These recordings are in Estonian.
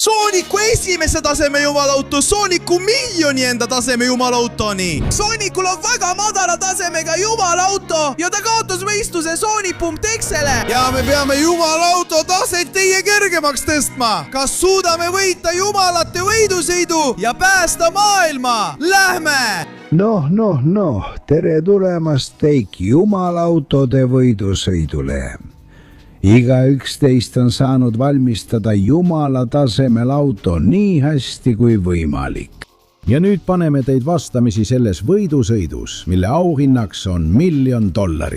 Sooniku esimese taseme jumalauto Sooniku miljoni enda taseme jumalautoni. Soonikul on väga madala tasemega jumalauto ja ta kaotas võistluse Sonic.exe-le. Ja me peame jumalauto taset teie kergemaks tõstma. Kas suudame võita jumalate võidusõidu ja päästa maailma? Lähme! Noh, tere tulemast teik jumalautode võidusõidule. Igaüks teist on saanud valmistada jumala tasemel auto nii hästi kui võimalik. Ja nüüd paneme teid vastamisi selles võidusõidus, mille auhinnaks on $1 000 000.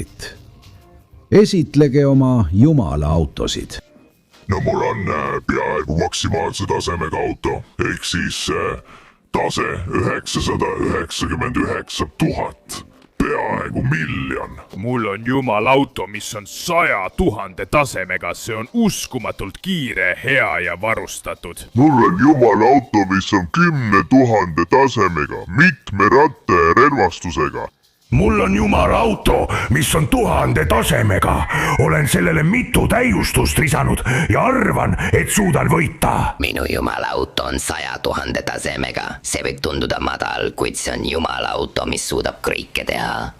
Esitlege oma jumala autosid. No mul on peaaegu maksimaalse tasemega auto, ehk siis tase 999 000. Peaaegu miljon. Mul on jumalauto, mis on 100 000 tasemega. See on uskumatult kiire, hea ja varustatud. Mul on jumalauto, mis on 10 000 tasemega, mitme ratta ja relvastusega. Mul on jumalauto, mis on 1000 tasemega. Olen sellele mitu täiustust lisanud ja arvan, et suudan võita. Minu jumalauto on 100 000 tasemega. See võib tunduda madal, kuid see on jumalauto, mis suudab kõike teha.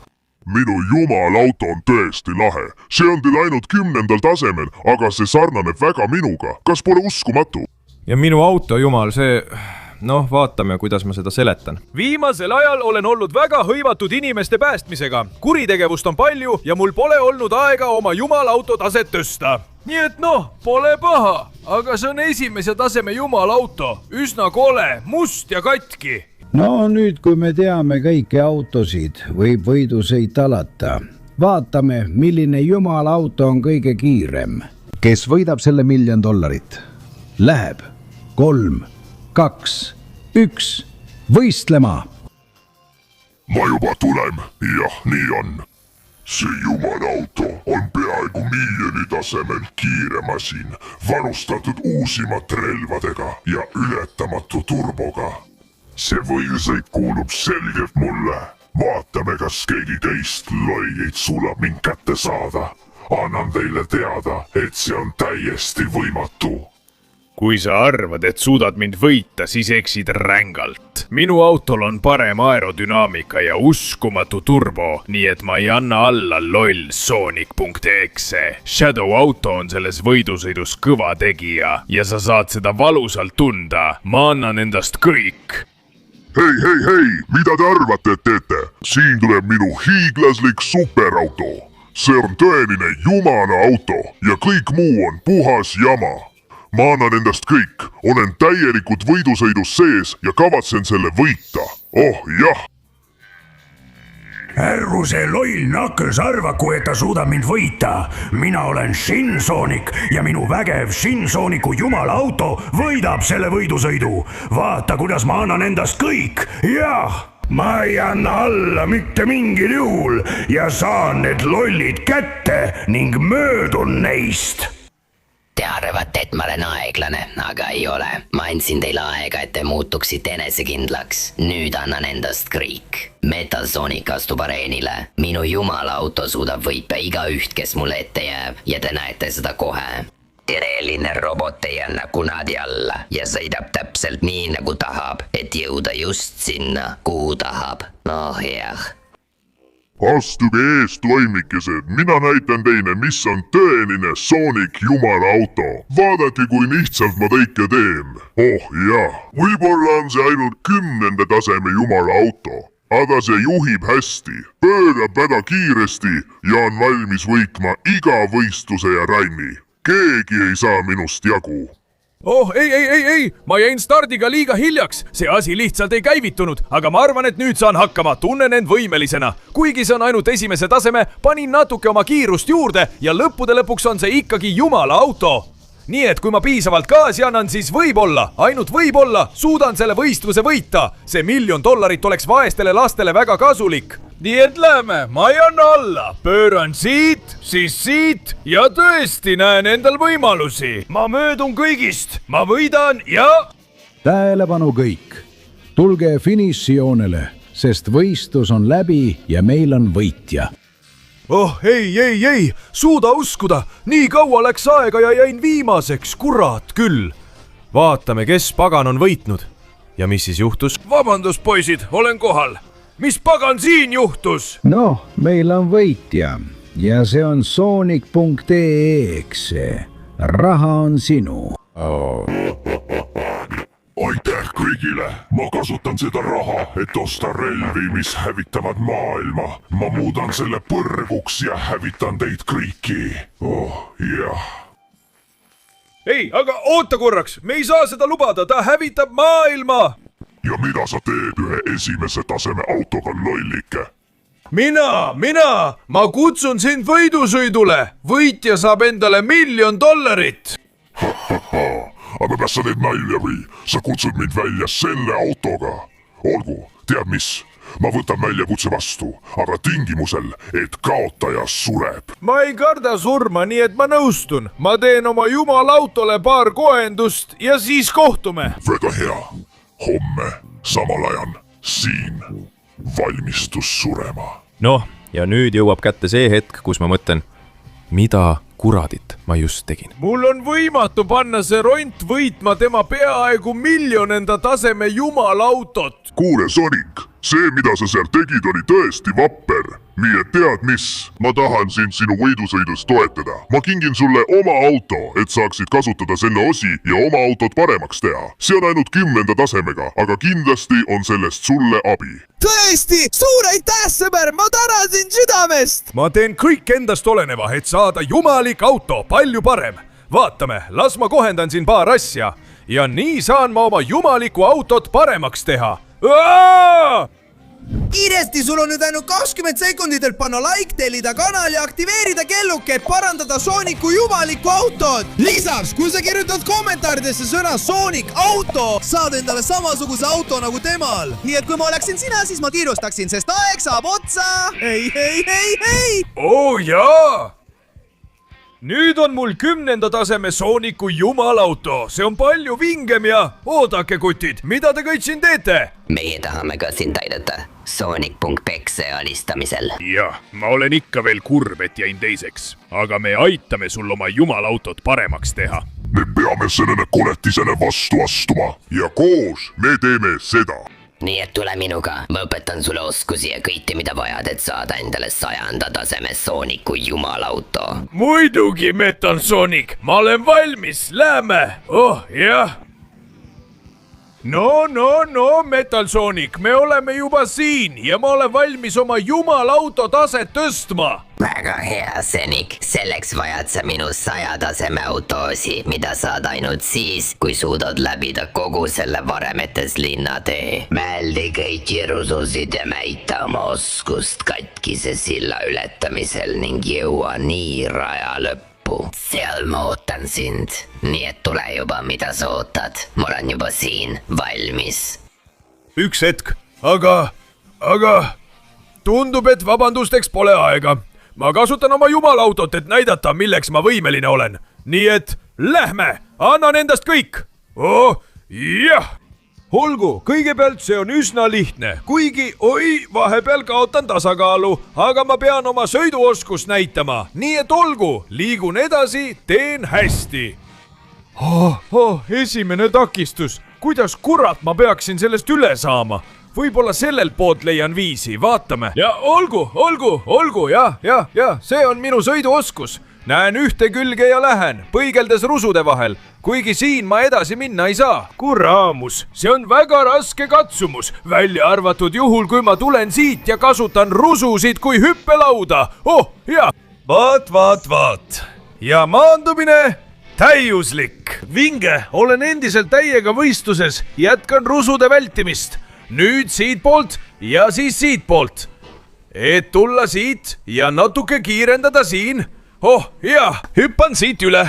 Minu jumalauto on tõesti lahe. See on teil ainult 10. tasemel, aga see sarnaneb väga minuga. Kas pole uskumatu? Ja minu auto, jumal, see... Noh, vaatame, kuidas ma seda seletan. Viimasel ajal olen olnud väga hõivatud inimeste päästmisega. Kuritegevust on palju ja mul pole olnud aega oma jumalauto taset tõsta. Nii et pole paha, aga see on esimese taseme jumalauto. Üsna kole, must ja katki. No nüüd, kui me teame kõiki autosid, võib võidusõit alata. Vaatame, milline jumalauto on kõige kiirem. Kes võidab selle $1 000 000? Läheb 3, 2, 1, võistlema! Ma juba tulen, jah, nii on. See jumalauto on peaaegu miljoni tasemel kiire masin, varustatud uusimate relvadega ja ületamatu turboga. See võidusõit kuulub selgelt mulle. Vaatame, kas keegi teist lollid suudab mind kätte saada. Annan teile teada, et see on täiesti võimatu. Kui sa arvad, et suudad mind võita, siis eksid rängalt. Minu autol on parem aerodünaamika ja uskumatu turbo, nii et ma ei anna alla loll Sonic.exe. Shadow auto on selles võidusõidus kõva tegija ja sa saad seda valusalt tunda. Ma annan endast kõik. Hei, mida te arvate, et teete? Siin tuleb minu hiiglaslik superauto. See on tõeline jumala auto ja kõik muu on puhas jama. Ma annan endast kõik, olen täielikult võidusõidus sees ja kavatsen selle võita. Oh jah! Ärgu see loll nakkus arvaku, et ta suudab mind võita. Mina olen Shin Sonic ja minu vägev Shin Sonicu jumalauto võidab selle võidusõidu. Vaata, kuidas ma annan endast kõik. Jah! Ma ei anna alla mitte mingil juhul ja saan need lollid kätte ning möödun neist. Te arvate, et ma olen aeglane, aga ei ole. Ma andsin teile aega, et te muutuksite enesekindlaks. Nüüd annan endast kõik. Metasonic astub areenile. Minu jumalauto suudab võita igaüht, kes mulle ette jääb ja te näete seda kohe. Tereline robot ei anna kunagi alla ja sõidab täpselt nii, nagu tahab, et jõuda just sinna, kuhu tahab. Oh jah. Astuge eest, loimikesed, mina näitan teile, mis on tõeline Sonic jumalauto. Vaadake, kui lihtsalt ma kõike teen. Oh jah, võib-olla on see ainult 10. taseme jumalauto, aga see juhib hästi, pöörab väga kiiresti ja on valmis võitma iga võistluse ja ralli. Keegi ei saa minust jagu. Oh, ei, ma jäin stardiga liiga hiljaks. See asi lihtsalt ei käivitunud, aga ma arvan, et nüüd saan hakkama, tunnen end võimelisena. Kuigi see on ainult esimese taseme, panin natuke oma kiirust juurde ja lõppude lõpuks on see ikkagi jumala auto. Nii et kui ma piisavalt gaasi annan, siis võib-olla, ainult võib-olla, suudan selle võistluse võita. See $1 000 000 oleks vaestele lastele väga kasulik. Nii et lähme, ma ei anna alla. Pööran siit, siis siit ja tõesti näen endal võimalusi. Ma möödun kõigist, ma võidan ja... Tähelepanu kõik. Tulge finišijoonele, sest võistlus on läbi ja meil on võitja. Oh, ei, suuda uskuda. Nii kaua läks aega ja jäin viimaseks, kurat küll. vaatame, kes pagan on võitnud. ja mis siis juhtus? vabandust, poisid, olen kohal. mis pagan siin juhtus? noh, meil on võitja ja see on Sonic.ee, eks see. raha on sinu. Aitäh kõigile! Ma kasutan seda raha, et osta relvi, mis hävitavad maailma. Ma muudan selle põrguks ja hävitan teid kõiki. Oh, jah. ei, aga oota korraks, me ei saa seda lubada, ta hävitab maailma! Ja mida sa teed ühe esimese taseme autoga, lollike? Mina! Ma kutsun sind võidusõidule! Võitja saab endale $1 000 000! Aga kas sa teed nalja või? Sa kutsud mind välja selle autoga. Olgu, tead mis? Ma võtan väljakutse vastu, aga tingimusel, et kaotaja sureb. Ma ei karda surma, nii et ma nõustun. Ma teen oma jumalautole paar kohendust ja siis kohtume. Väga hea. Homme, samal ajal, siin, valmistus surema. noh, ja nüüd jõuab kätte see hetk, kus ma mõtlen, mida kuradit ma just tegin. Mul on võimatu panna see ront võitma tema peaaegu 1 miljonenda taseme jumalautot. Kuule, Sonic, see, mida sa seal tegid, oli tõesti vapper. Nii et tead mis? Ma tahan sind sinu võidusõidus toetada. Ma kingin sulle oma auto, et saaksid kasutada selle osi ja oma autot paremaks teha. See on ainult 10. tasemega, aga kindlasti on sellest sulle abi. Tõesti, suur aitäh, sõber, ma tänan sind südamest! Ma teen kõik endast oleneva, et saada jumalik auto palju parem. Vaatame, las ma kohendan siin paar asja. Ja nii saan ma oma jumaliku autot paremaks teha. Kiiresti, sul on nüüd ainult 20 sekundit, et panna like, tellida kanal ja aktiveerida kelluke, et parandada Sooniku jumalikku autot. Lisaks, kui sa kirjutad kommentaaridesse sõna Sonic auto, saad endale samasuguse auto nagu temal. Nii et kui ma oleksin sina, siis ma kiirustaksin, sest aeg saab otsa. Hei! Oo jaa! Nüüd on mul 10. taseme Sooniku jumalauto. See on palju vingem ja oodake, kutid, mida te kõik siin teete? Meie tahame ka sind aidata Sonic.pekse alistamisel. Jah, ma olen ikka veel kurb, et jäin teiseks. Aga me aitame sul oma jumalautot paremaks teha. Me peame sellele koletisele vastu astuma ja koos me teeme seda. Nii et tule minuga, ma õpetan sulle oskusi ja kõike, mida vajad, et saada endale 100. taseme Sooniku jumalauto. Muidugi, Metal Sonic, ma olen valmis, lähme! Oh, jah! No, Metal Sonic, me oleme juba siin ja ma olen valmis oma jumalauto taset tõstma. Väga hea, Sonic. Selleks vajad sa minu 100 taseme autoosi, mida saad ainult siis, kui suudad läbida kogu selle varemetes linnatee. Mäldi kõiki rususid ja näita oma oskust katkise silla ületamisel ning jõua nii raja lõppu. Seal ma ootan sind, nii et tule juba, mida sa ootad. Ma olen juba siin, valmis. Üks hetk, aga tundub, et vabandusteks pole aega. Ma kasutan oma jumalautot, et näidata, milleks ma võimeline olen. Nii et lähme, annan endast kõik. Oh, jah! Olgu, kõigepealt see on üsna lihtne, kuigi vahepeal kaotan tasakaalu, aga ma pean oma sõiduoskust näitama, nii et olgu, liigun edasi, teen hästi. Esimene takistus, kuidas kurat ma peaksin sellest üle saama? Võib-olla sellelt poolt leian viisi, vaatame. Ja olgu, jah, see on minu sõiduoskus. Näen ühte külge ja lähen, põigeldes rusude vahel, kuigi siin ma edasi minna ei saa. Kuraamus, see on väga raske katsumus, välja arvatud juhul, kui ma tulen siit ja kasutan rususid kui hüppelauda. Oh, jah. Vaat. Ja maandumine täiuslik. Vinge, olen endiselt täiega võistluses, jätkan rusude vältimist. Nüüd siitpoolt ja siis siitpoolt. Et tulla siit ja natuke kiirendada siin. Oh, jah, hüppan siit üle.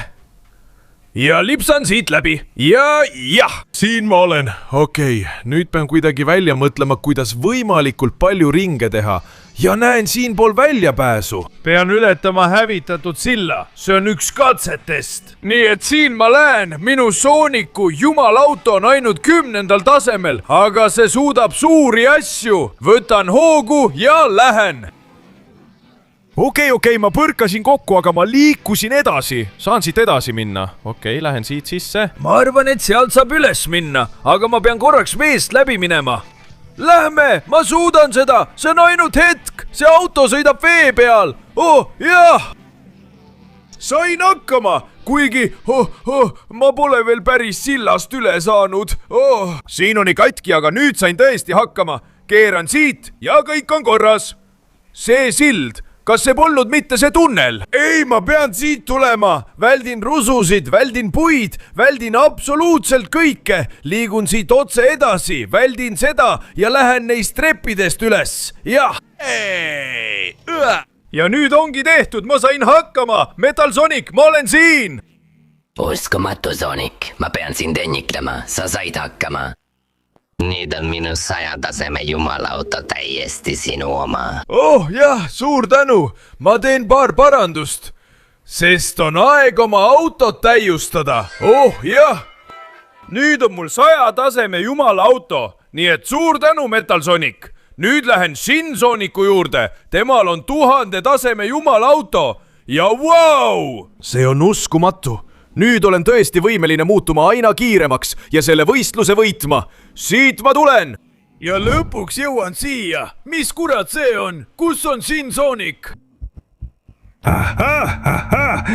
Ja lipsan siit läbi. Ja, siin ma olen. Okei, nüüd pean kuidagi välja mõtlema, kuidas võimalikult palju ringe teha. Ja näen siinpool väljapääsu. Pean ületama hävitatud silla. See on üks katsetest. Nii et siin ma lähen. Minu Sooniku jumalauto on ainult 10. tasemel, aga see suudab suuri asju. Võtan hoogu ja lähen. okei, ma põrkasin kokku, aga ma liikusin edasi. Saan siit edasi minna. Okei, lähen siit sisse. Ma arvan, et sealt saab üles minna, aga ma pean korraks veest läbi minema. Lähme, ma suudan seda, see on ainult hetk. See auto sõidab vee peal. Oh, jah. Sain hakkama, kuigi ma pole veel päris sillast üle saanud. Siin oli katki, aga nüüd sain tõesti hakkama. Keeran siit ja kõik on korras. See sild, kas see polnud mitte see tunnel? Ei, ma pean siit tulema. Väldin rususid, väldin puid, väldin absoluutselt kõike. Liigun siit otse edasi, väldin seda ja lähen neist treppidest üles. Jah. Ja nüüd ongi tehtud, ma sain hakkama. Metal Sonic, ma olen siin. Uskumatu, Sonic. Ma pean sind õnnitlema. Sa said hakkama. Nüüd on minu 100 taseme jumalauto täiesti sinu oma. Oh jah, suur tänu. Ma teen paar parandust. Sest on aeg oma autot täiustada. Oh jah. Nüüd on mul 100 taseme jumalauto. Nii et suur tänu, Metal Sonic. Nüüd lähen Shin Sonicu juurde. Temal on 1000 taseme jumalauto. Ja vau! See on uskumatu. Nüüd olen tõesti võimeline muutuma aina kiiremaks ja selle võistluse võitma. Siit ma tulen! Ja lõpuks jõuan siia. Mis kurat see on? Kus on Shin Sonic?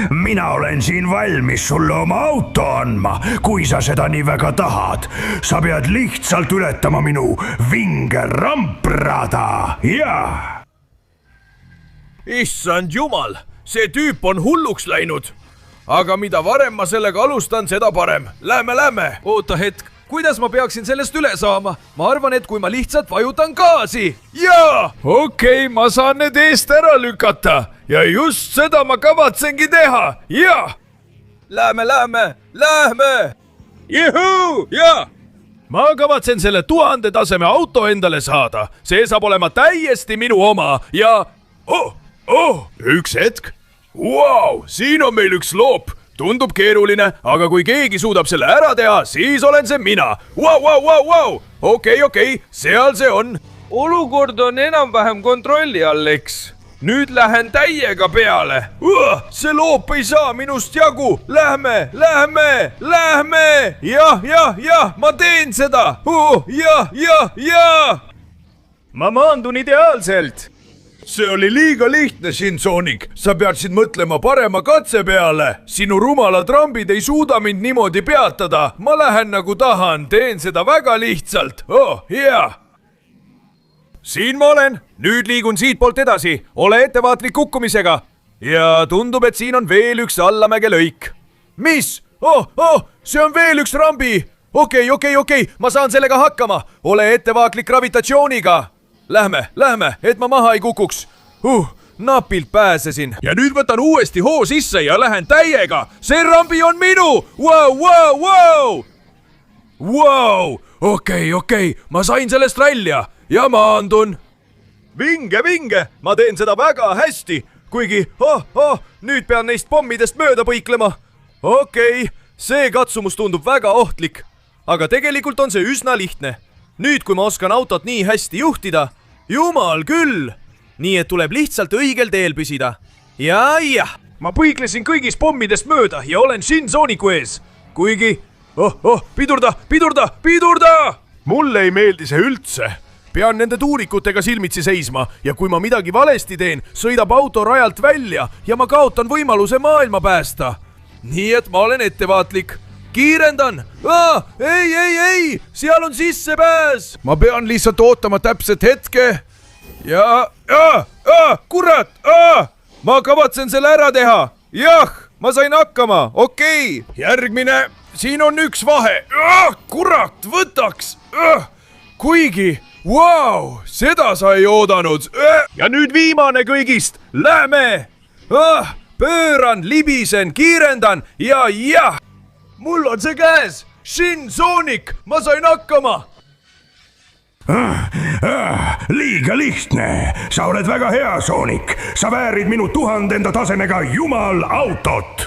Mina olen siin valmis sulle oma auto andma, kui sa seda nii väga tahad. Sa pead lihtsalt ületama minu vinge ramprada. Jaa! Issand jumal, see tüüp on hulluks läinud. Aga mida varem ma sellega alustan, seda parem. Lähme. Oota hetk, kuidas ma peaksin sellest üle saama? Ma arvan, et kui ma lihtsalt vajutan gaasi. Jaa! Okei, ma saan need eest ära lükata. Ja just seda ma kavatsengi teha. Jaa! Lähme. Juhuu! Jaa! Ma kavatsen selle 1000 taseme auto endale saada. See saab olema täiesti minu oma ja... üks hetk. Wow, siin on meil üks loop. Tundub keeruline, aga kui keegi suudab selle ära teha, siis olen see mina. Wow. Okei, seal see on. Olukord on enam-vähem kontrolli all, eks. Nüüd lähen täiega peale. See loop ei saa minust jagu. Lähme. Jah, ma teen seda. Jah. Ma maandun ideaalselt. See oli liiga lihtne, Shin Sonic. Sa peaksid mõtlema parema katse peale. Sinu rumalad rambid ei suuda mind niimoodi peatada. Ma lähen nagu tahan, teen seda väga lihtsalt. Siin ma olen. Nüüd liigun siit poolt edasi. Ole ettevaatlik kukkumisega. Ja tundub, et siin on veel üks allamäge lõik. Mis? See on veel üks rambi. Okei, ma saan sellega hakkama. Ole ettevaatlik gravitatsiooniga. Lähme, et ma maha ei kukuks. Napilt pääsesin. Ja nüüd võtan uuesti hoo sisse ja lähen täiega. See rambi on minu. Wow. Okei, ma sain sellest välja ja maandun. Vinge, ma teen seda väga hästi. Kuigi, nüüd pean neist pommidest mööda põiklema. Okei, see katsumus tundub väga ohtlik. Aga tegelikult on see üsna lihtne. Nüüd, kui ma oskan autot nii hästi juhtida, jumal küll! Nii et tuleb lihtsalt õigel teel püsida. Ja. Ma põiklesin kõigist pommidest mööda ja olen Shin Sonicu ees. Kuigi, pidurda! Mulle ei meeldi see üldse. Pean nende tuurikutega silmitsi seisma ja kui ma midagi valesti teen, sõidab auto rajalt välja ja ma kaotan võimaluse maailma päästa. Nii et ma olen ettevaatlik. Kiirendan! Ei! Seal on sissepääs! Ma pean lihtsalt ootama täpset hetke. Kurat! Ma kavatsen selle ära teha. Jah, ma sain hakkama. Okei. Järgmine. Siin on üks vahe. Kurat, võtaks. Kuigi, wow, seda sa ei oodanud. Ja nüüd viimane kõigist. Lähme! Pööran, libisen, kiirendan ja. Mul on see käes! Shin Sonic! Ma sain hakkama! Liiga lihtne! Sa oled väga hea, Sonic! Sa väärid minu 1000 tasemega jumalautot!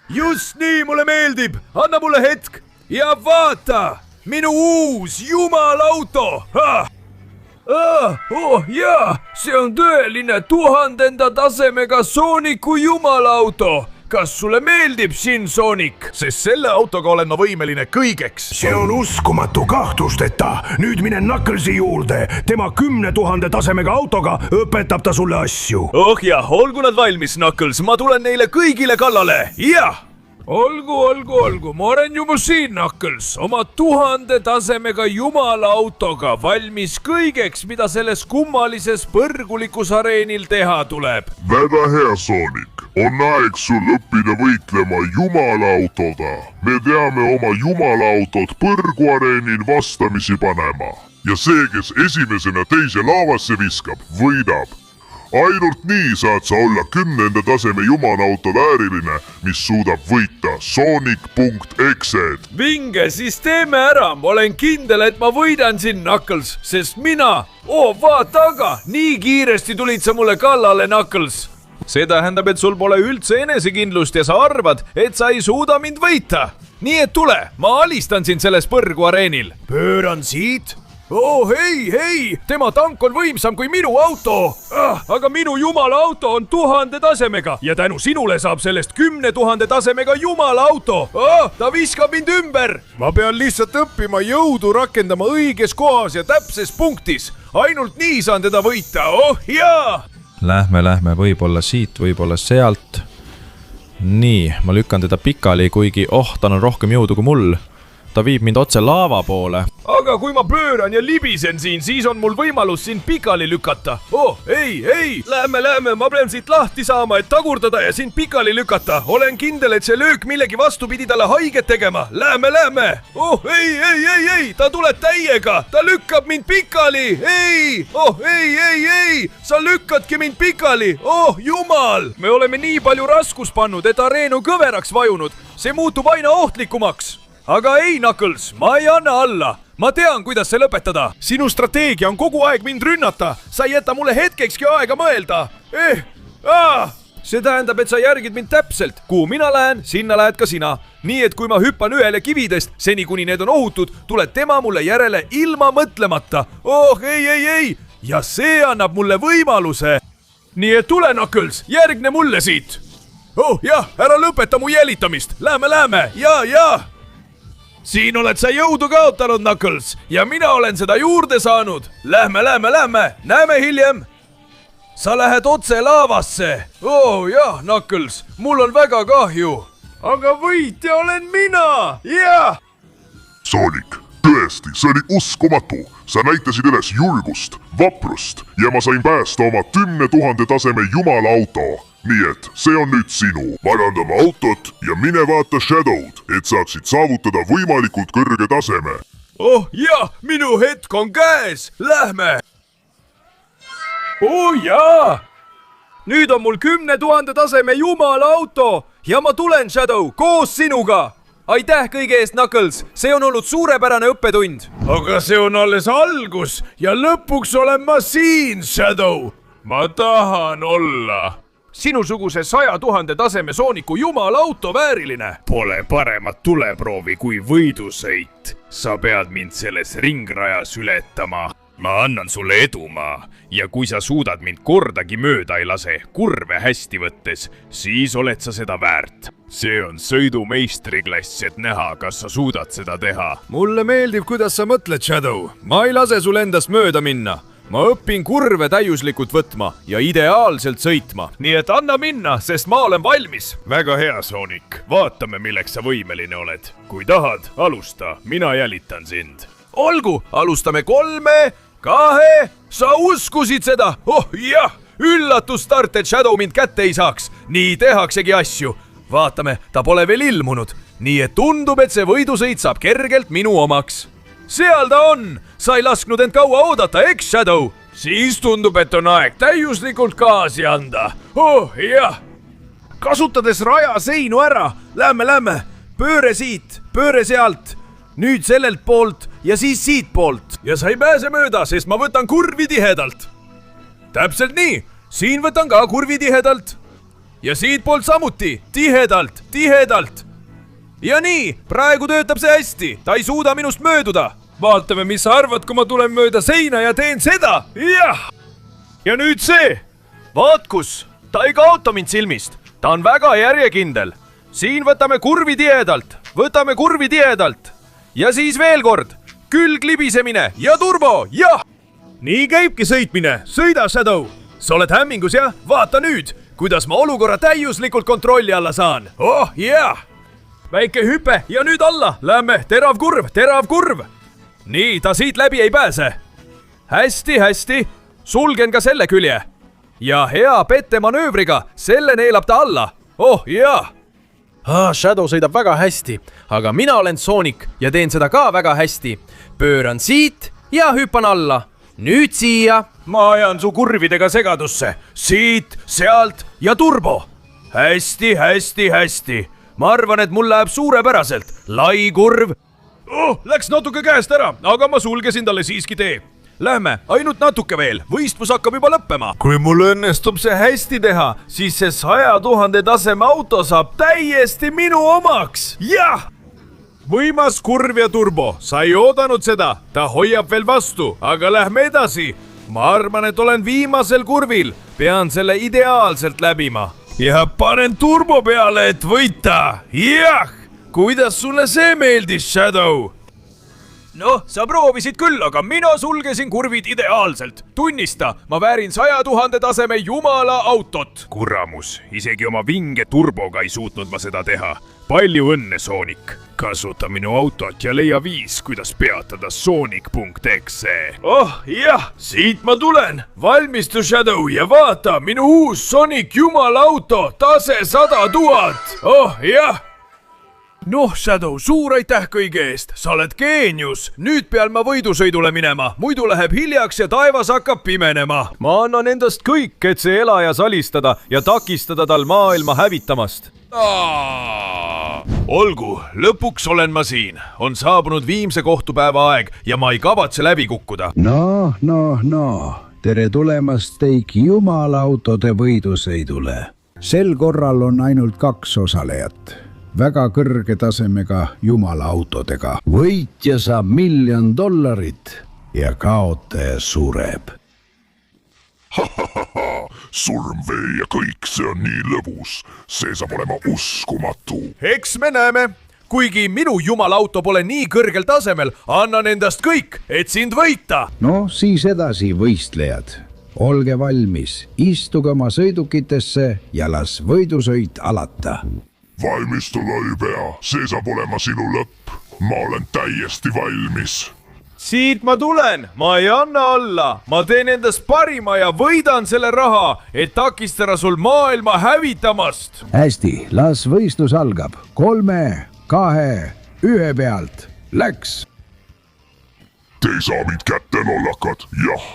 Just nii mulle meeldib! Anna mulle hetk! Ja vaata! Minu uus jumalauto! Oh jaa, see on tõeline 1000. tasemega Sooniku jumalauto. Kas sulle meeldib siin, Sonic? Sest selle autoga olen ma võimeline kõigeks. See on uskumatu kahtlusteta. Nüüd mine Knucklesi juurde. Tema 10 000 tasemega autoga õpetab ta sulle asju. Oh jah, olgu nad valmis, Knuckles. Ma tulen neile kõigile kallale. Jah! Olgu, ma olen juba siin, Knuckles, oma 1000 tasemega jumala autoga valmis kõigeks, mida selles kummalises põrgulikus areenil teha tuleb. Väga hea, Sonic. On aeg sul õppida võitlema jumala autoga. Me teame oma jumala autot põrguareenil vastamisi panema. Ja see, kes esimesena teise laavasse viskab, võidab. Ainult nii saad sa olla 10. taseme jumalauto vääriline, mis suudab võita Sonic.exe-d. Vinge, siis teeme ära. Ma olen kindel, et ma võidan siin, Knuckles, sest mina... vaata aga, nii kiiresti tulid sa mulle kallale, Knuckles. See tähendab, et sul pole üldse enesekindlust ja sa arvad, et sa ei suuda mind võita. Nii et tule, ma alistan sind selles põrguareenil. Pööran siit. Hei, tema tank on võimsam kui minu auto. Aga minu jumala auto on 1000 tasemega ja tänu sinule saab sellest 10 000 tasemega jumala auto. Ta viskab mind ümber. Ma pean lihtsalt õppima jõudu rakendama õiges kohas ja täpses punktis. Ainult nii saan teda võita. Oh jaa! Lähme, võib-olla siit, võib-olla sealt. Nii, ma lükkan teda pikali, kuigi tal on rohkem jõudu kui mul. Ta viib mind otse laava poole. Aga kui ma pööran ja libisen siin, siis on mul võimalus sind pikali lükata. Ei, lähme, ma pean siit lahti saama, et tagurdada ja sind pikali lükata. Olen kindel, et see löök millegi vastu pidi talle haiget tegema. Lähme. Ei, ta tuleb täiega. Ta lükkab mind pikali. Ei, sa lükkadki mind pikali. Jumal, me oleme nii palju raskust pannud, et areenu kõveraks vajunud. See muutub aina ohtlikumaks. Aga ei, Knuckles, ma ei anna alla. Ma tean, kuidas see lõpetada. Sinu strateegia on kogu aeg mind rünnata. Sa ei jäta mulle hetkekski aega mõelda. See tähendab, et sa järgid mind täpselt. Kuhu mina lähen, sinna lähed ka sina. Nii et kui ma hüppan ühele kividest, seni kuni need on ohutud, tuleb tema mulle järele ilma mõtlemata. Ei. Ja see annab mulle võimaluse. Nii et tule, Knuckles, järgne mulle siit. Jah, ära lõpeta mu jälitamist. Lähme. Ja. Siin oled sa jõudu kaotanud, Knuckles, ja mina olen seda juurde saanud. Lähme. Näeme hiljem. Sa lähed otse laavasse. Jah, Knuckles, mul on väga kahju. Aga võitja olen mina. Jah. Sonic, tõesti, see oli uskumatu. Sa näitasid üles julgust, vaprust ja ma sain päästa oma 10 000 taseme jumala auto. Nii et see on nüüd sinu. Parandame autot ja mine vaata Shadow'd, et saaksid saavutada võimalikult kõrge taseme. Jah, minu hetk on käes. Lähme. Jaa. Nüüd on mul 10 000 taseme jumala auto ja ma tulen, Shadow, koos sinuga. Aitäh kõige eest, Knuckles. See on olnud suurepärane õppetund. Aga see on alles algus ja lõpuks olen ma siin, Shadow. Ma tahan olla sinusuguse 100 000 taseme Sooniku jumala auto vääriline. Pole paremat tuleproovi kui võidusõit. Sa pead mind selles ringrajas ületama. Ma annan sulle edumaa ja kui sa suudad mind kordagi mööda ei lase, kurve hästi võttes, siis oled sa seda väärt. See on sõidumeistriklass, et näha, kas sa suudad seda teha. Mulle meeldib, kuidas sa mõtled, Shadow. Ma ei lase sul endast mööda minna. Ma õpin kurve täiuslikult võtma ja ideaalselt sõitma. Nii et anna minna, sest ma olen valmis. Väga hea, Sonic. Vaatame, milleks sa võimeline oled. Kui tahad, alusta. Mina jälitan sind. Olgu, alustame 3, 2. Sa uskusid seda? Jah. Üllatusstart, et Shadow mind kätte ei saaks. Nii tehaksegi asju. Vaatame, ta pole veel ilmunud. Nii et tundub, et see võidusõit saab kergelt minu omaks. Seal ta on! Sa ei lasknud end kaua oodata, eks, Shadow? Siis tundub, et on aeg täiuslikult gaasi anda. Jah! Kasutades raja seinu ära. Lähme. Pööre siit, pööre sealt. Nüüd sellelt poolt ja siis siit poolt. Ja sa ei pääse mööda, sest ma võtan kurvi tihedalt. Täpselt nii. Siin võtan ka kurvi tihedalt. Ja siit poolt samuti. Tihedalt. Ja nii, praegu töötab see hästi. Ta ei suuda minust mööduda. vaatame, mis sa arvad, kui ma tulen mööda seina ja teen seda. Jah! Ja nüüd see. Vaat kus. Ta ei kaota mind silmist. Ta on väga järjekindel. Siin võtame kurvi tihedalt. Ja siis veel kord. Külg libisemine ja turbo, jah! Nii käibki sõitmine. Sõida, Shadow. Sa oled hämmingus, jah? Vaata nüüd, kuidas ma olukorra täiuslikult kontrolli alla saan. Oh, jah! Väike hüpe ja nüüd alla. Lähme, terav kurv. Nii, ta siit läbi ei pääse. Hästi. Sulgen ka selle külje. Ja hea pettemanöövriga, selle neelab ta alla. Oh, jah! Shadow sõidab väga hästi, aga mina olen Sonic ja teen seda ka väga hästi. Pööran siit ja hüppan alla. Nüüd siia. Ma ajan su kurvidega segadusse. Siit, sealt ja turbo. Hästi. Ma arvan, et mul läheb suurepäraselt. Lai kurv. Läks natuke käest ära, aga ma sulgesin talle siiski tee. Lähme, ainult natuke veel, võistlus hakkab juba lõppema. Kui mul õnnestub see hästi teha, siis see 100 000 taseme auto saab täiesti minu omaks. Jah! Võimas kurv ja turbo, sa ei oodanud seda, ta hoiab veel vastu, aga lähme edasi. Ma arvan, et olen viimasel kurvil, pean selle ideaalselt läbima. Ja panen turbo peale, et võita. Jah! Kuidas sulle see meeldis, Shadow? Noh, sa proovisid küll, aga mina sulgesin kurvid ideaalselt. Tunnista, ma väärin 100 000 taseme jumala autot. Kuramus, isegi oma vinge turboga ei suutnud ma seda teha. Palju õnne, Sonic. Kasuta minu autot ja leia viis, kuidas peatada Sonic.exe. Oh, jah, siit ma tulen. Valmistu, Shadow, ja vaata, minu uus Sonic jumala auto, tase 100 000. Oh, jah. Noh, Shadow, suur aitäh kõige eest. Sa oled geenius. Nüüd pean ma võidusõidule minema. Muidu läheb hiljaks ja taevas hakkab pimenema. Ma annan endast kõik, et see elaja salistada ja takistada tal maailma hävitamast. Olgu, lõpuks olen ma siin. On saabunud viimse kohtupäeva aeg ja ma ei kavatse läbi kukkuda. No. Tere tulemast teik jumalautode võidusõidule. Sel korral on ainult 2 osalejat. Väga kõrge tasemega jumalautodega. Võitja saab $1 000 000 ja kaotaja sureb. Surmvee ja kõik, see on nii lõbus. See saab olema uskumatu. Eks me näeme. Kuigi minu jumalauto pole nii kõrgel tasemel, annan endast kõik, et sind võita. No, siis edasi, võistlejad. Olge valmis, istuge oma sõidukitesse ja las võidusõit alata. Valmistu, loipea, see saab olema sinu lõpp. Ma olen täiesti valmis. Siit ma tulen, ma ei anna alla. Ma teen endast parima ja võidan selle raha, et takistada sul maailma hävitamast. Hästi, las võistlus algab. 3, 2, 1 pealt. Läks! Te ei saa mind kätte, lollakad, jah.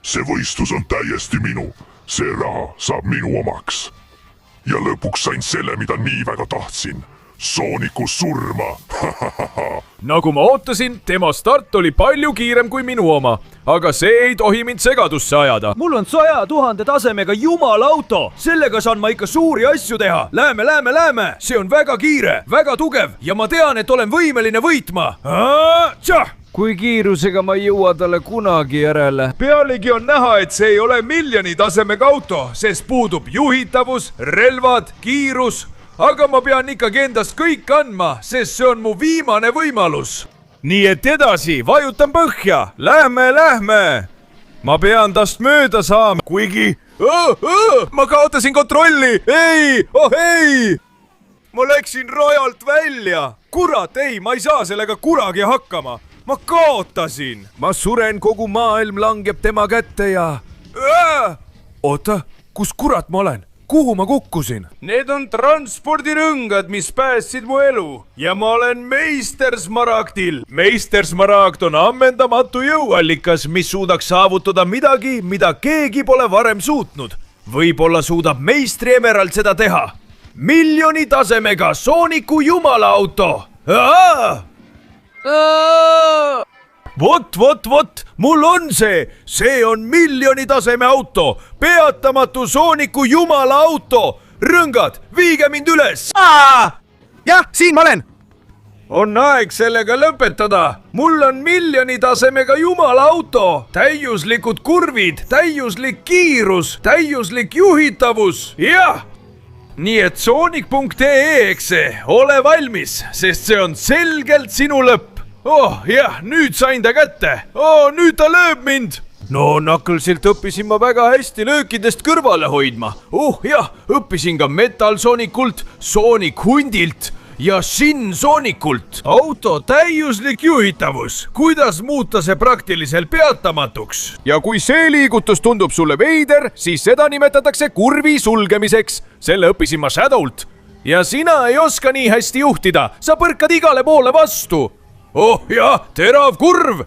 See võistlus on täiesti minu. See raha saab minu omaks. Ja lõpuks sain selle, mida nii väga tahtsin. Sooniku surma. Nagu ma ootasin, tema start oli palju kiirem kui minu oma. Aga see ei tohi mind segadusse ajada. Mul on 100 000 tasemega jumalauto. Sellega saan ma ikka suuri asju teha. Läheme. See on väga kiire, väga tugev ja ma tean, et olen võimeline võitma. Kui kiirusega ma ei jõua talle kunagi järele. Pealegi on näha, et see ei ole miljoni tasemega auto, sest puudub juhitavus, relvad, kiirus. Aga ma pean ikkagi endast kõik andma, sest see on mu viimane võimalus. Nii et edasi, vajutan põhja. Lähme. Ma pean tast mööda saama, kuigi... Ma kaotasin kontrolli. Ei! Ma läksin rajalt välja. Kurat, ei, ma ei saa sellega kunagi hakkama. Ma kaotasin. Ma suren, kogu maailm langeb tema kätte ja... Oota, kus kurat ma olen? Kuhu ma kukkusin? Need on transpordirõngad, mis päästsid mu elu. Ja ma olen meister Smaragdil. Meister Smaragd on ammendamatu jõuallikas, mis suudaks saavutada midagi, mida keegi pole varem suutnud. Võib-olla suudab meistri Emerald seda teha. Miljoni tasemega Sooniku jumalauto. Vot, mul on see on miljoni taseme auto, peatamatu Sooniku jumala auto. Rõngad, viige mind üles. Jah, siin ma olen. on aeg sellega lõpetada. mul on miljoni tasemega jumala auto, täiuslikud kurvid, täiuslik kiirus, täiuslik juhitavus, jah. nii et Sonic.ee, eks see, ole valmis, sest see on selgelt sinu lõpp. oh jah, nüüd sain ta kätte. nüüd ta lööb mind. no Knucklesilt õppisin ma väga hästi löökidest kõrvale hoidma. jah, õppisin ka Metal Soonikult, Sonic Hundilt ja Shin Soonikult. auto täiuslik juhitavus, kuidas muuta see praktiliselt peatamatuks. ja kui see liigutus tundub sulle veider, siis seda nimetatakse kurvi sulgemiseks. selle õppisin ma Shadowlt. ja sina ei oska nii hästi juhtida, sa põrkad igale poole vastu. oh jah, terav kurv.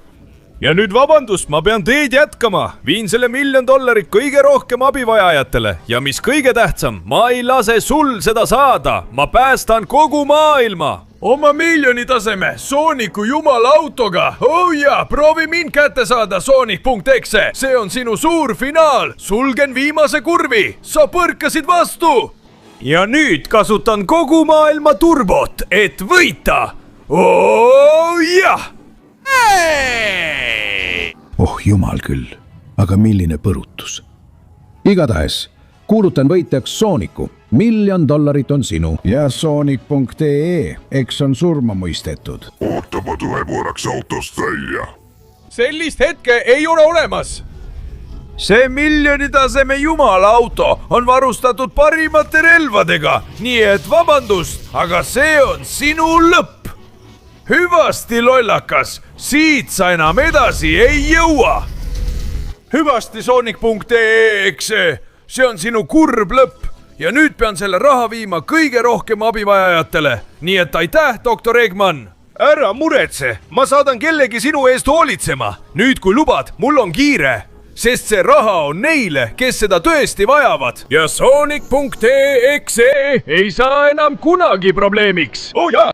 ja nüüd vabandust, ma pean teed jätkama. viin selle $1 000 000 kõige rohkem abivajajatele ja mis kõige tähtsam, ma ei lase sul seda saada. ma päästan kogu maailma. oma miljoni taseme Sooniku jumala autoga. jaa, proovi mind kätte saada Sonic.exe. see on sinu suur finaal. sulgen viimase kurvi. sa põrkasid vastu. ja nüüd kasutan kogu maailma turbot, et võita. jah. oh jumal küll, aga milline põrutus. igatahes kuulutan võitjaks Sooniku. $1 000 000 on sinu. ja Sonic.ee, eks on surma mõistetud. oota, ma tulen korraks autost välja. sellist hetke ei ole olemas. see miljoni taseme jumala auto on varustatud parimate relvadega, nii et vabandust, aga see on sinu lõpp. hüvasti, lollakas, siit sa enam edasi ei jõua. hüvasti, Sonic.ee, eks see on sinu kurb lõpp ja nüüd pean selle raha viima kõige rohkem abivajajatele. nii et aitäh, doktor Eggman. ära muretse, ma saadan kellegi sinu eest hoolitsema. nüüd, kui lubad, mul on kiire, sest see raha on neile, kes seda tõesti vajavad. ja Sonic.ee ei saa enam kunagi probleemiks. oh jaa.